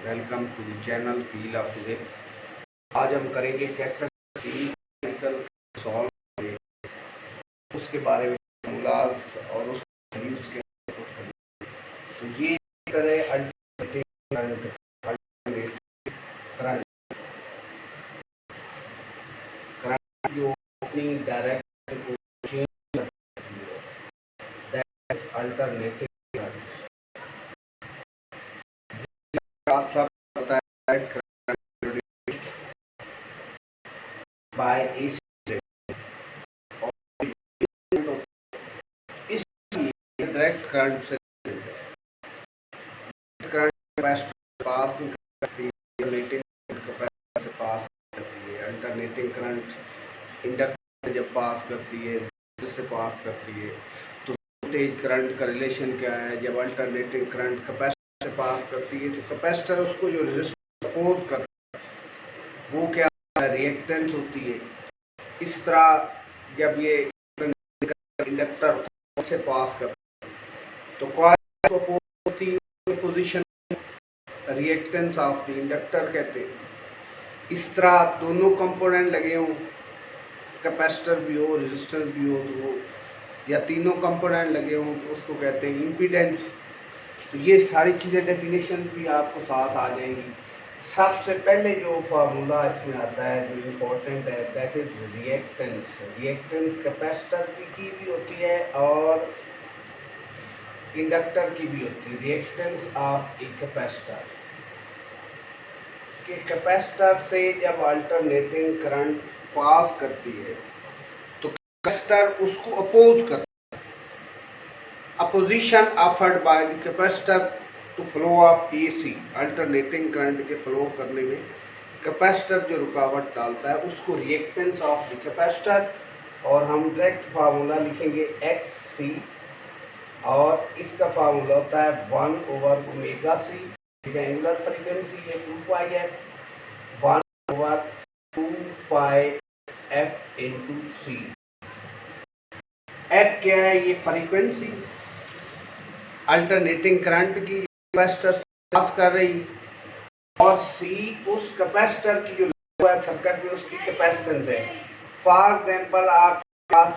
Welcome to the channel feel of physics. आज हम करेंगे चैप्टर 3 सॉल्व, उसके बारे में फॉर्मूलाज और उस वैल्यूज के तो ये करें अल्टरनेटिव करंट करंट जो अपनी डायरेक्शन को चेंज करती है, दैट इज अल्टरनेटिव करंट। आप सब पता है current by AC direct current से करंट कैपेसिटर पास करती है, अल्टरनेटिंग कैपेसिटर से पास करती है। अल्टरनेटिंग करंट इंडक्टर जब पास करती है, से पास करती है, तो वोल्टेज करंट का रिलेशन क्या है? जब अल्टरनेटिंग करंट कैपेसिटर से पास करती है तो कैपेसिटर उसको जो रेजिस्टेंस अपोज करता है वो क्या है? रिएक्टेंस होती है। इस तरह जब ये इंडक्टर से पास करता है तो कॉइल को अपोज होती है, position reactance of the inductor कहते हैं। इस तरह दोनों कंपोनेंट लगे हों, कैपेसिटर भी हो, रेजिस्टर भी हो, तो वो या तीनों कंपोनेंट लगे हों तो उसको कहते हैं इम्पीडेंस। तो ये सारी चीज़ें डेफिनेशन भी आपको साथ आ जाएंगी। सबसे पहले जो फार्मूला इसमें आता है जो इम्पोर्टेंट है, that is reactance. Reactance capacitor की भी होती है और इंडक्टर की भी होती है। रिएक्टेंस ऑफ ए कैपेसिटर कि कैपेसिटर से जब अल्टरनेटिंग करंट पास करती है तो कैपेसिटर उसको अपोज करता है। Opposition offered by the capacitor to flow of AC, alternating current के फ्लो करने में कैपेसिटर जो रुकावट डालता है उसको रिएक्टेंस ऑफ द कैपेसिटर, और हम डायरेक्ट फार्मूला लिखेंगे एक्स सी, और इसका फार्मूला होता है 1/ओमेगा-c। एंगुलर फ्रीक्वेंसी है 2 पाई एफ, 1/2 पाई एफ इंटू सी। एफ क्या है? ये फ्रीक्वेंसी अल्टरनेटिंग करंट की कैपेसिटर से पास कर रही, और सी उस कैपेसिटर की जो सर्किट में उसकी कैपेसिटेंस है। फॉर एग्जांपल आपके पास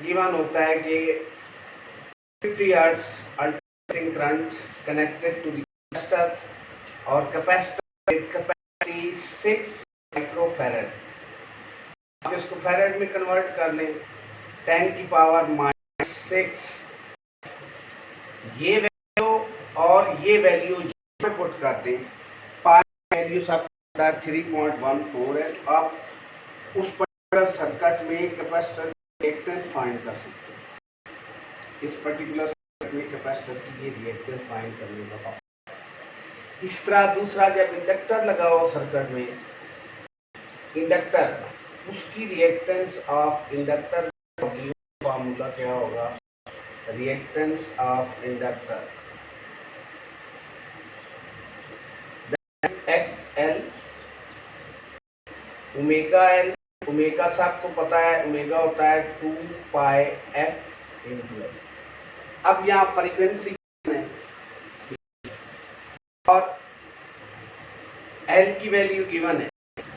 गिवन होता है कि 50 hertz alternating current connected to the capacitor और कैपेसिटर कैपेसिटी 6 माइक्रोफैरड। आप इसको फैरड में कन्वर्ट कर लें, 10⁻⁻⁶। ये वैल्यू और ये वैल्यू पे पुट कर दें, पाई वैल्यू सब 3.14 है। तो आप उस पर्टिकुलर सर्किट में कैपेसिटर की रिएक्टेंस फाइंड कर सकते हैं। इस पर्टिकुलर सर्किट में कैपेसिटर की ये रिएक्टेंस फाइंड करने का। इस तरह दूसरा, जब इंडक्टर लगा हो सर्किट में, इंडक्टर उसकी रिएक्टेंस ऑफ इंडक्टर फार्मूला क्या होगा? Reactance of inductor XL omega L. Omega सबको पता है, ओमेगा होता है 2 पाई एफ इंटू एल। अब यहाँ फ्रीक्वेंसी है और एल की वैल्यू गिवन है,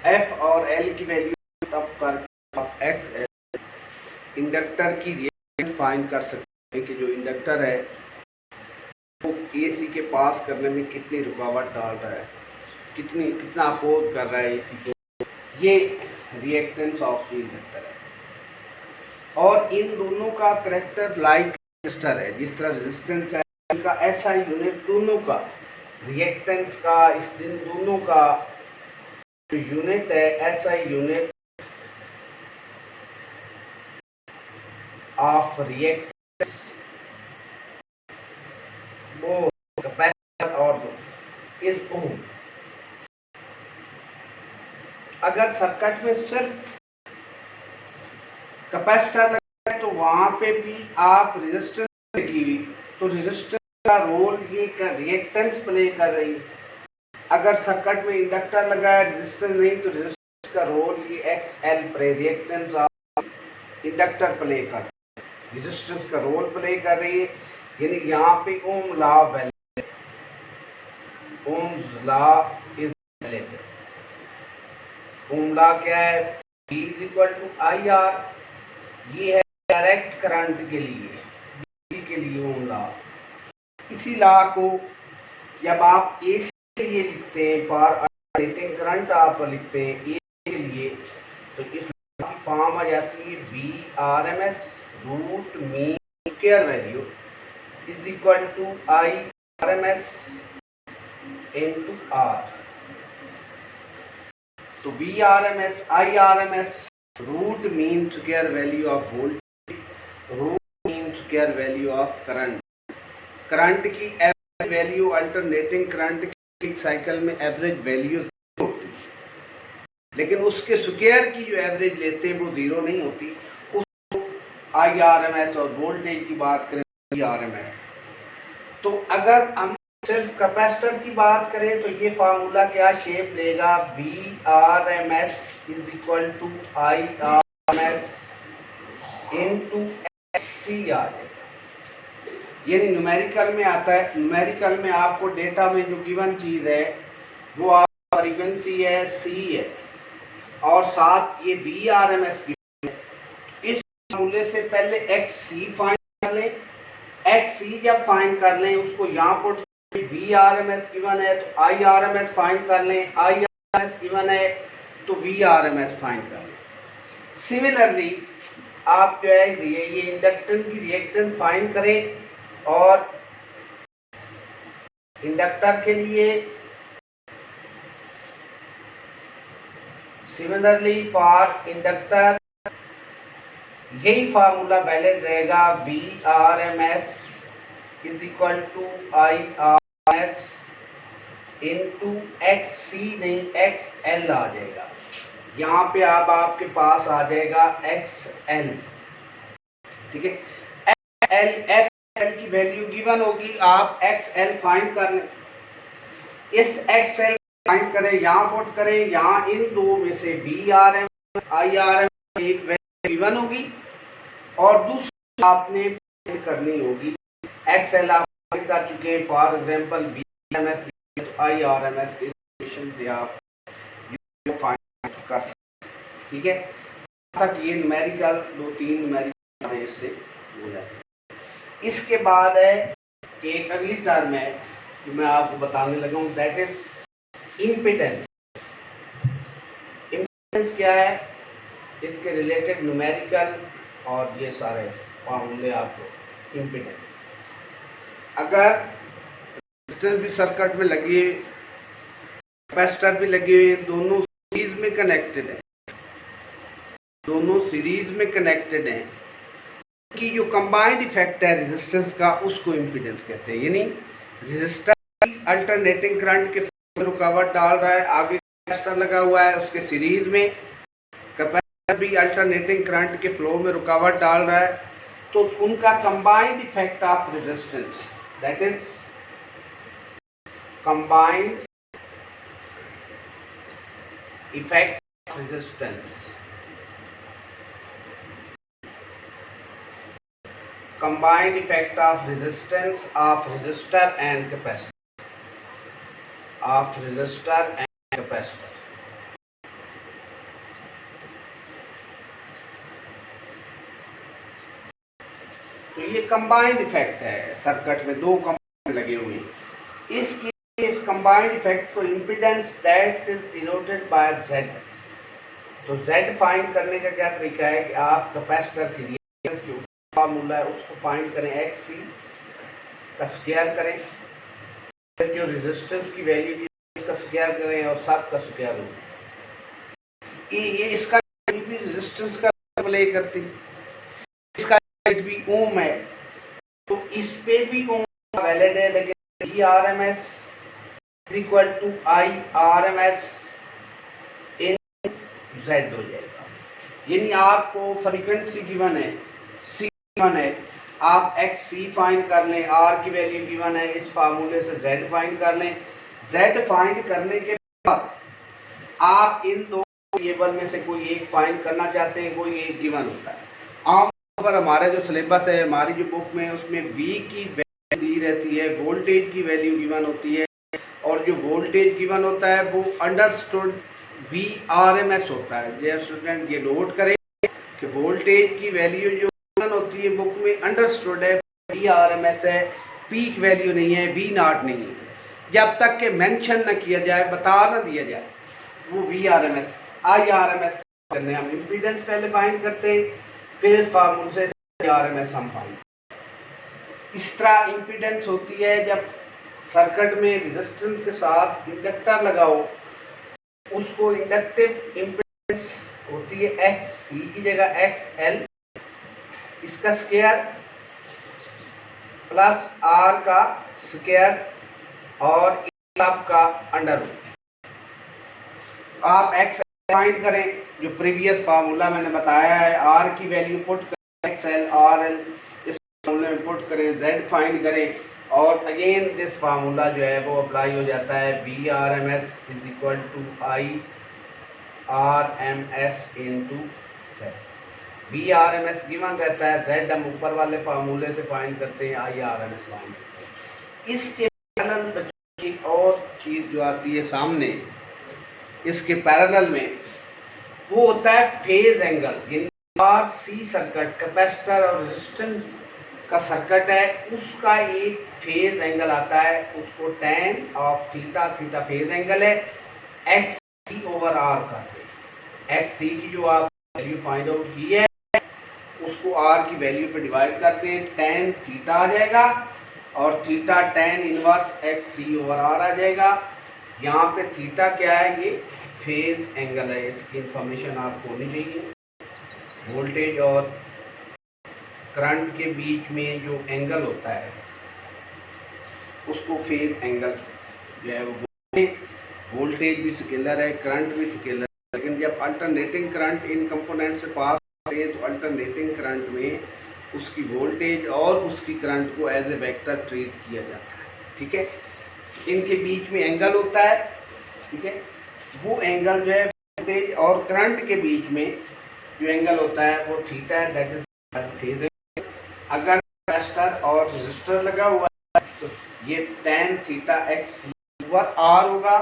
एफ और एल की वैल्यू तब कर एक्स एल इंडक्टर की रिएक्टेंस फाइंड कर सकते हैं कि जो इंडक्टर है वो एसी के पास करने में कितनी रुकावट डाल रहा है, कितना अपोज कर रहा है एसी को। ये रिएक्टेंस ऑफ द इंडक्टर है। और इन दोनों का करेक्टर लाइक रेजिस्टर है। जिस तरह रेजिस्टेंस है, इनका ऐसा यूनिट दोनों का रिएक्टेंस का, इस दिन दोनों का जो यूनिट है ऐसा यूनिट ऑफ रिएक्टेंस वो कैपेसिटर और इज ओम। अगर सर्किट में सिर्फ कैपेसिटर लगा है तो वहां पे भी आप रेजिस्टेंस लगी हुई, तो रेजिस्टेंस का रोल ये रिएक्टेंस प्ले कर रही है। अगर सर्किट में इंडक्टर लगा है, रेजिस्टेंस नहीं, तो रेजिस्टेंस का रोल ये XL reactance of inductor play कर रही है, रेजिस्टेंस का रोल प्ले कर रही है। यानी यहाँ पे Ohm law valid, Ohm's law is valid. Ohm law क्या है? V is equal to I R. ये है डायरेक्ट करंट के लिए, बिजली के लिए ओम लॉ। इसी लॉ को जब आप AC के लिए लिखते हैं, फॉर अल्टरनेटिंग करंट आप लिखते हैं AC के लिए, तो इस लॉ की फॉर्म आ जाती है VRMS root mean square value is equal to IRMS into R। तो VRMS IRMS root mean square value of voltage, root mean square value of current. Current की एवरेज वैल्यू अल्टरनेटिंग करंट की cycle में average value होती है, लेकिन उसके square की जो एवरेज लेते हैं वो जीरो नहीं होती। उसको IRMS और वोल्टेज की बात करें VRMS। तो अगर हम सिर्फ कैपेसिटर की बात करें तो ये फार्मूला क्या शेप लेगा? VRMS is equal to IRMS into XC आ जाएगा। यानी न्यूमेरिकल में आता है। न्यूमेरिकल में आपको डेटा में जो गिवन चीज है वो आप फ्रीक्वेंसी है, C है, और साथ ये VRMS की। इस फार्मूले से पहले XC फाइंड कर लें। XC जब फाइंड कर लें उसको यहाँ पुट, VRMS गिवन है तो IRMS फाइंड कर लें, IRMS गिवन है तो VRMS फाइंड कर लें। सिमिलरली आप जो है ये इंडक्टर की रिएक्टेंस फाइंड करें, और इंडक्टर के लिए सिमिलरली फॉर इंडक्टर यही फार्मूला वैलिड रहेगा। VRMS is equal to IRMS into XC नहीं XL आ जाएगा। यहाँ पे अब आपके पास आ जाएगा XL। ठीक है, XL की वैल्यू गिवन होगी, आप XL फाइंड कर लें। इस XL फाइंड करें, यहाँ पुट करें, यहाँ इन दो में से VRMS IRMS एक वैल्यू गिवन होगी और दूसरी आपने फाइंड करनी होगी। XL आप फाइंड कर चुके हैं, फॉर एग्जांपल VRMS तो IRMS इक्वेशन से आप फाइंड कर सकते हैं। ठीक है, तक ये न्यूमेरिकल 2-3 न्यूमेरिकल इससे हो जाते हैं। इसके बाद है एक अगली टर्म है जो मैं आपको बताने लगा हूँ, दैट इज इम्पीडेंस। इम्पीडेंस क्या है? इसके रिलेटेड न्यूमेरिकल और ये सारे फार्मूले आपको। इम्पीडेंस अगर रेजिस्टेंस भी सर्किट में लगी है, कैपेसिटर भी लगी हुई है, दोनों सीरीज में कनेक्टेड है, दोनों सीरीज में कनेक्टेड हैं, कि जो कंबाइंड इफेक्ट है रेजिस्टेंस का उसको इम्पीडेंस कहते हैं। यानी रेजिस्टर अल्टरनेटिंग करंट के फ्लो में रुकावट डाल रहा है, आगे कैपेसिटर लगा हुआ है उसके सीरीज में, कैपेसिटर भी अल्टरनेटिंग करंट के फ्लो में रुकावट डाल रहा है, तो उनका combined effect of resistance, that is combined effect of resistance, combined effect of resistance of resistor and capacitor, of resistor and capacitor। तो ये कंबाइंड इफेक्ट है, सर्किट में दो कंबाइंड लगे हुए हैं। इस कंबाइंड इफेक्ट को impedance that is denoted by Z। तो Z फाइंड करने का क्या तरीका है कि आप कैपेसिटर की रिएक्टेंस जो फार्मूला है उसको फाइंड करें, XC का स्क्वायर करें, फिर जो रेजिस्टेंस की वैल्यू इसका स्क्वायर करें और सब का स्क्वायर हो। ये इसका भी रेजिस्टेंस का प्ले करती, इसका भी ओम है तो इस पे भी ओम वैलिड है, लेकिन VRMS is equal to IRMS in Z हो जाएगा। यानी आपको फ्रीक्वेंसी गिवन है, है, आप XC फाइंड कर लें, R की वैल्यू गिवन है, इस फार्मूले से Z फाइंड कर लें। Z फाइंड करने के बाद आप इन दो वेरिएबल में से कोई एक फाइंड करना चाहते हैं, कोई एक गिवन होता है। आमतौर पर हमारा जो सिलेबस है, हमारी जो बुक में, उसमें V की वैल्यू दी रहती है, वोल्टेज की वैल्यू गिवन होती है और जो वोल्टेज गिवन होता है वो अंडरस्टूड VRMS होता है। जो स्टूडेंट ये नोट करें कि वोल्टेज की वैल्यू जो गिवन होती है बुक में अंडरस्टूड है VRMS है, पीक वैल्यू नहीं है, V0 नहीं है। जब तक के मेंशन न किया जाए, बता न दिया जाए, वो VRMS IRMS करने हम इम्पीडेंस पहले फाइंड करते हैं, फिर इस फार्मूले से IRMS हम फाइंड। इस तरह इम्पीडेंस होती है जब सर्किट में रेजिस्टेंस के साथ इंडक्टर लगाओ, उसको इंडक्टिव इम्पीडेंस होती है XC की जगह XL, इसका स्क्वायर प्लस R का स्क्वायर और आपका अंडर रूट। आप X फाइंड करें, जो प्रीवियस फार्मूला मैंने बताया है, R की वैल्यू पुट करें, XL RL इस फार्मूले में पुट करें, Z फाइंड करें और अगेन दिस फार्मूला जो है वो अप्लाई हो जाता है VRMS is equal to IRMS into Z। VRMS given रहता है, Z हम ऊपर वाले फार्मूले से फाइंड करते हैं, IRMS फाइंड करते हैं। इसके पैरेलल बच्चों की और चीज़ जो आती है सामने, इसके पैरेलल में वो होता है फेज एंगल। यानी RC सर्किट कैपेसिटर और रेजिस्टेंस का सर्किट है, उसका एक फेज एंगल आता है, उसको tan of theta, theta phase angle है, XC ओवर R करते हैं। XC की जो आप वैल्यू फाइंड आउट की है उसको R की वैल्यू पे डिवाइड करते हैं, tan थीटा आ जाएगा और theta tan inverse XC over R आ जाएगा। यहाँ पे थीटा क्या है, ये फेज एंगल है, इसकी इंफॉर्मेशन आपको होनी चाहिए। वोल्टेज और करंट के बीच में जो एंगल होता है उसको फेज एंगल जो है वो, वोल्टेज भी स्केलर है, करंट भी स्केलर है, लेकिन जब अल्टरनेटिंग करंट इन कंपोनेंट से पास होते हैं तो अल्टरनेटिंग करंट में उसकी वोल्टेज और उसकी करंट को एज ए वेक्टर ट्रीट किया जाता है। ठीक है, इनके बीच में एंगल होता है। ठीक है, वो एंगल जो है वोल्टेज और करंट के बीच में जो एंगल होता है वो थीटा है, दैट इज फेज। अगर कैपेसिटर और रेजिस्टर लगा हुआ है तो ये tan theta XC over R होगा।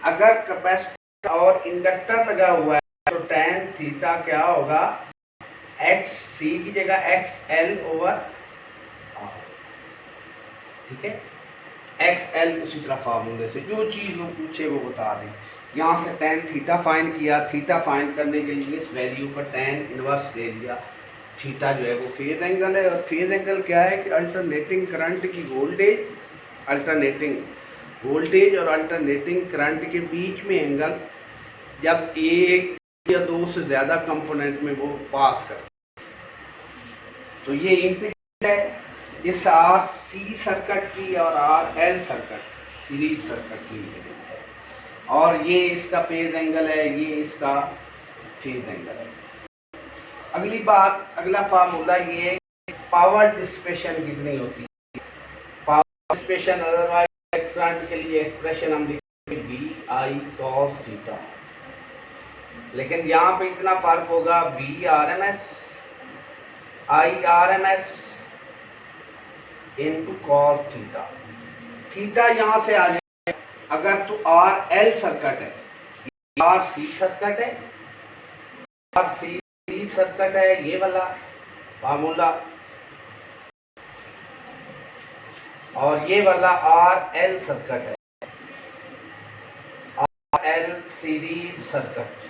अगर कैपेसिटर और इंडक्टर लगा हुआ है तो tan थीटा क्या होगा, XC की जगह XL ओवर R। ठीक है, XL उसी तरह फार्मूले से जो चीज़ वो पूछे वो बता दें। यहाँ से tan थीटा फाइंड किया, थीटा फाइंड करने के लिए इस वैल्यू पर tan इनवर्स ले लिया। थीटा जो है वो फेज एंगल है, और फेज एंगल क्या है कि अल्टरनेटिंग करंट की वोल्टेज, अल्टरनेटिंग वोल्टेज और अल्टरनेटिंग करंट के बीच में एंगल जब एक या दो से ज़्यादा कंपोनेंट में वो पास करते हैं। तो ये इम्पीडेंस है इस RC सर्किट की और RL सर्किट सीरीज सर्किट की इम्पीडेंस है, और ये इसका फेज एंगल है, ये इसका फेज एंगल है। अगली बात, अगला फार्मूला ये है पावर डिसिपेशन कितनी होती है। पावर डिसिपेशन अदरवाइज करंट के लिए एक्सप्रेशन हम लिखेंगे VI cos थीटा, लेकिन यहाँ पे इतना फर्क होगा VRMS IRMS into cos theta. Theta यहाँ से आ जाए, अगर तो RL सर्किट है, RC सर्किट है, RC सर्किट है, ये वाला फार्मूला, और ये वाला RL सर्किट है, RL series circuit,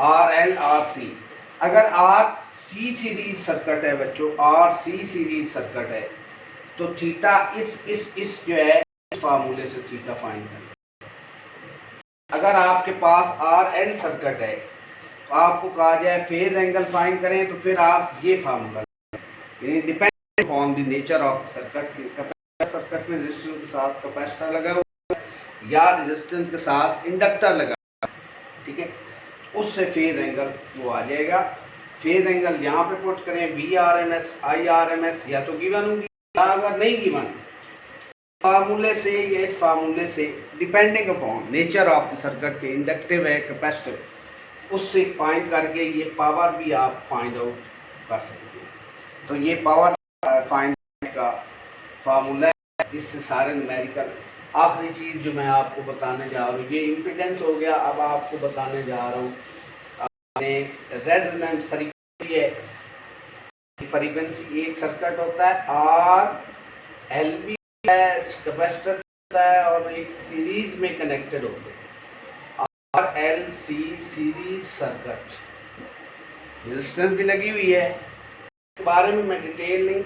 RL RC। अगर RC सीरीज सर्किट है बच्चों, RC सीरीज सर्किट है, तो थीटा इस जो है इस फार्मूले से थीटा फाइंड करें। अगर आपके पास RL सर्किट है तो आपको कहा जाए फेज एंगल फाइंड करें, तो फिर आप ये फार्मूला, यानी depend upon the nature of circuit की, कैपेसिटर सर्किट में रेजिस्टेंस के साथ कैपेसिटर लगा हुआ है या रेजिस्टेंस के साथ इंडक्टर लगा हुआ है। ठीक है, उससे फेज एंगल वो आ जाएगा। फेज एंगल यहाँ पे पुट करें VRMS IRMS, या तो गिवन होगी या अगर नहीं गिवन फार्मूले से या इस फार्मूले से, depending upon nature of the circuit के, इंडक्टिव है कैपेसिटिव, उससे फाइंड करके ये पावर भी आप फाइंड आउट कर सकते हैं। तो ये पावर फाइंड का फार्मूला है, इससे सारे न्यूमेरिकल। आखिरी चीज़ जो मैं आपको बताने जा रहा हूँ, ये इम्पीडेंस हो गया। अब आपको बताने जा रहा हूँ रेजोनेंस फ्रीक्वेंसी है। फ्रीक्वेंसी एक सर्किट होता है, आर एल बी है, कैपेसिटर होता है और एक सीरीज में कनेक्टेड होते हैं, R L C series circuit. Resistance भी लगी हुई है, इस बारे में मैं डिटेल नहीं,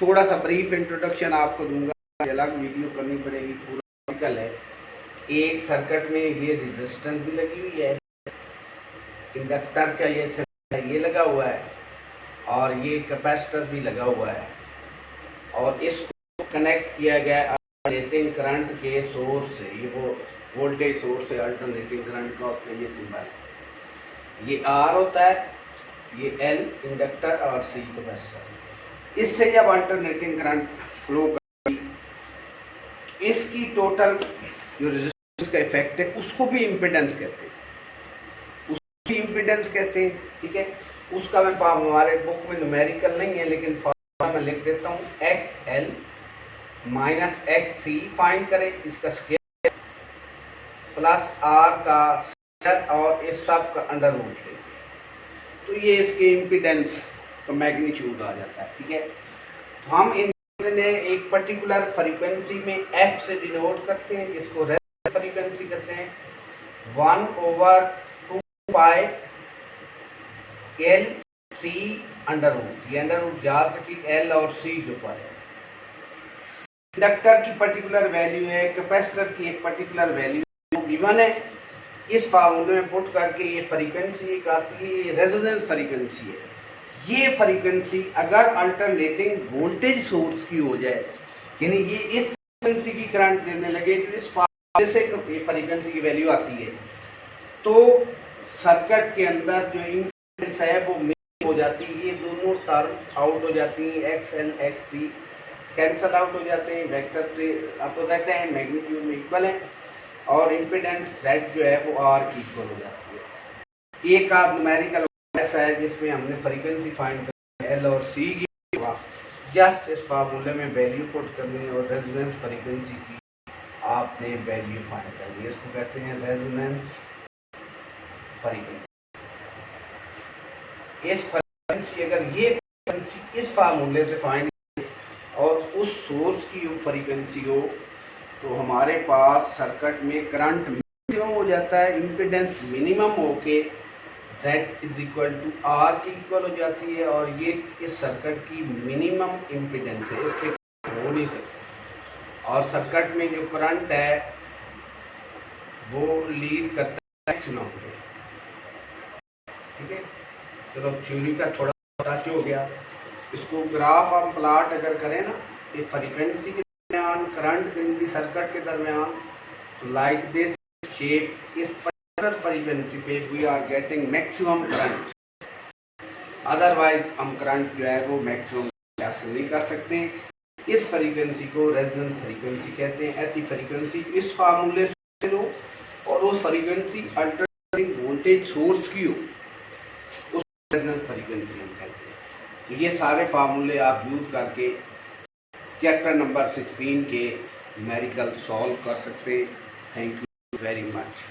थोड़ा सा ब्रीफ इंट्रोडक्शन आपको दूंगा, अलग वीडियो करनी पड़ेगी, पूरा है। एक सर्किट में ये रेजिस्टेंस भी लगी हुई है, इंडक्टर का ये लगा हुआ है और ये कैपेसिटर भी लगा हुआ है और इसको कनेक्ट किया गया अल्टरनेटिंग करंट के सोर्स से। ये वो वोल्टेज सोर्स है अल्टरनेटिंग करंट का, उसका ये सिंबल है। ये आर होता है, ये एल इंडक्टर और सी कैपेसिटर। इससे जब अल्टरनेटिंग करंट फ्लो करेगी, इसकी टोटल जो रेजिस्टेंस का इफेक्ट है उसको भी इम्पीडेंस कहते हैं, इम्पीडेंस कहते हैं। ठीक है, उसका मैं हमारे बुक में न्यूमेरिकल नहीं है, लेकिन फॉर्मूला मैं लिख देता हूँ, एक्स एल माइनस एक्स सी फाइंड करें, इसका स्क्वायर प्लस आर का स्क्वायर और इस सब का अंडर रूट लेंगे, तो ये इसके इम्पीडेंस का मैग्नीट्यूड आ जाता है। ठीक है, तो हम इन्हें एक पर्टिकुलर फ्रीक्वेंसी में एफ से डिनोट करते हैं, इसको रेजोनेंस फ्रीक्वेंसी कहते हैं। 1/2 pi L C under root, ये अंडर रूट याद रखिए एल और सी के ऊपर है। इंडक्टर की पर्टिकुलर वैल्यू है, कैपेसिटर की एक पर्टिकुलर वैल्यू गिवन है। इस फार्मूले में पुट करके ये फ्रीक्वेंसी एक आती है, ये रेजोनेंस फ्रीक्वेंसी है। ये फ्रीक्वेंसी अगर अल्टरनेटिंग वोल्टेज सोर्स की हो जाए, यानी ये इस फ्रीक्वेंसी की करंट देने लगे, तो इस फार्मूले से ये फ्रीक्वेंसी की वैल्यू आती है, तो सर्किट के अंदर जो इम्पीडेंस है वो मिनिमम हो जाती है। ये दोनों टर्म आउट हो जाती हैं, एक्स एल एक्स सी कैंसल आउट हो जाते हैं, वेक्टर अपोजिट है, मैग्नीट्यूड में इक्वल है और इम्पीडेंस जेड जो है वो आर की इक्वल हो जाती है। एक आध न्यूमेरिकल ऐसा है जिसमें हमने फ्रीक्वेंसी फाइंड करनी है, एल और सी की, जस्ट इस फार्मूले में वैल्यू पुट करनी है और रेजोनेंस फ्रीक्वेंसी की आपने वैल्यू फाइंड करनी है। इसको कहते हैं रेजोनेंस फ्रीक्वेंसी। इस फ्रीक्वेंसी अगर ये फ्रीक्वेंसी इस फार्मूले से फाइंड और उस सोर्स की फ्रीक्वेंसी हो, तो हमारे पास सर्किट में करंट मिनिमम हो जाता है, इम्पीडेंस मिनिमम होके Z is equal to R की इक्वल हो जाती है और ये इस सर्किट की मिनिमम इम्पीडेंस है, इससे हो नहीं सकती। और सर्किट में जो करंट है वो लीड करता है मैक्सिमम पे। ठीक है, चलो थ्योरी का थोड़ा टच हो गया। इसको ग्राफ हम प्लाट अगर करें ना, ये फ्रीक्वेंसी के दरमियान करंट इन दी सर्किट के दरमियान, तो लाइक दिस शेप, इस पर्टिकुलर फ्रीक्वेंसी पे we are getting maximum current, otherwise हम करंट जो है वो मैक्सिमम हासिल नहीं कर सकते। इस फ्रीक्वेंसी को रेजोनेंस फ्रीक्वेंसी कहते हैं। ऐसी फ्रीक्वेंसी इस फार्मूले से लो और उस फ्रीक्वेंसी अल्टरनेटिंग वोल्टेज सोर्स की हो, उस रेजोनेंस फ्रीक्वेंसी हम कहते हैं। तो ये सारे फार्मूले आप यूज करके चैप्टर नंबर 16 के न्यूमेरिकल सॉल्व कर सकते हैं। Thank you very much.